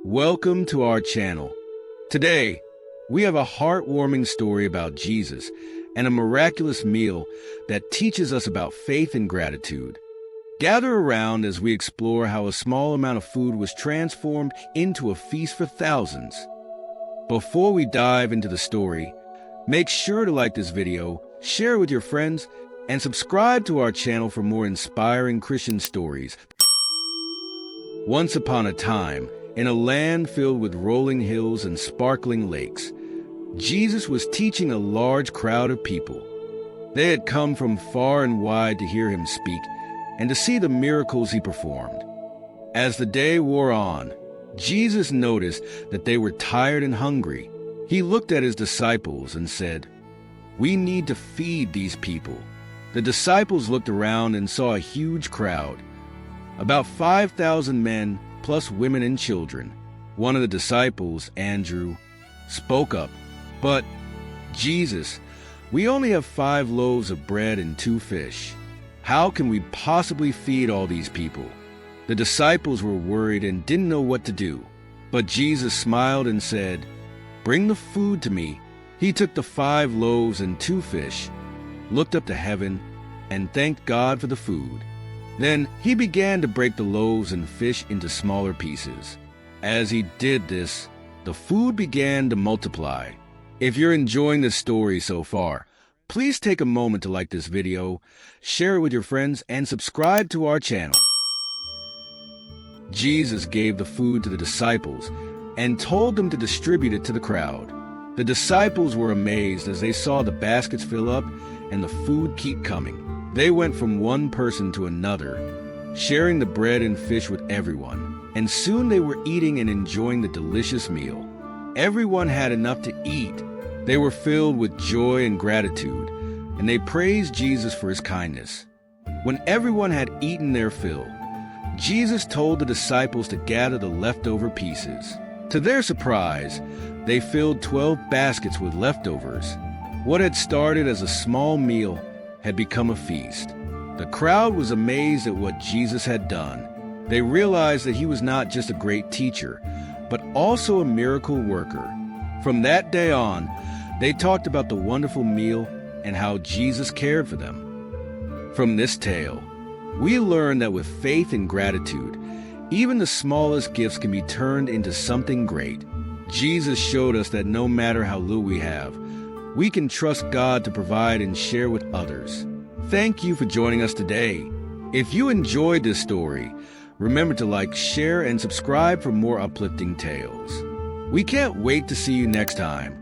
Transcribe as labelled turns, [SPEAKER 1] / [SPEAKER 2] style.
[SPEAKER 1] Welcome to our channel. Today, we have a heartwarming story about Jesus and a miraculous meal that teaches us about faith and gratitude. Gather around as we explore how a small amount of food was transformed into a feast for thousands. Before we dive into the story, make sure to like this video, share it with your friends, and subscribe to our channel for more inspiring Christian stories. Once upon a time, in a land filled with rolling hills and sparkling lakes, Jesus was teaching a large crowd of people. They had come from far and wide to hear him speak and to see the miracles he performed. As the day wore on, Jesus noticed that they were tired and hungry. He looked at his disciples and said, "We need to feed these people." The disciples looked around and saw a huge crowd, about 5,000 men plus women and children. One of the disciples, Andrew, spoke up, "But, Jesus, we only have 5 loaves of bread and 2 fish. How can we possibly feed all these people?" The disciples were worried and didn't know what to do. But Jesus smiled and said, "Bring the food to me." He took the 5 loaves and 2 fish, looked up to heaven, and thanked God for the food. Then he began to break the loaves and fish into smaller pieces. As he did this, the food began to multiply. If you're enjoying this story so far, please take a moment to like this video, share it with your friends, and subscribe to our channel. Jesus gave the food to the disciples and told them to distribute it to the crowd. The disciples were amazed as they saw the baskets fill up and the food keep coming. They went from one person to another, sharing the bread and fish with everyone, and soon they were eating and enjoying the delicious meal. Everyone had enough to eat. They were filled with joy and gratitude, and they praised Jesus for his kindness. When everyone had eaten their fill, Jesus told the disciples to gather the leftover pieces. To their surprise, they filled 12 baskets with leftovers. What had started as a small meal had become a feast. The crowd was amazed at what Jesus had done. They realized that he was not just a great teacher, but also a miracle worker. From that day on, they talked about the wonderful meal and how Jesus cared for them. From this tale, we learn that with faith and gratitude, even the smallest gifts can be turned into something great. Jesus showed us that no matter how little we have, we can trust God to provide and share with others. Thank you for joining us today. If you enjoyed this story, remember to like, share, and subscribe for more uplifting tales. We can't wait to see you next time.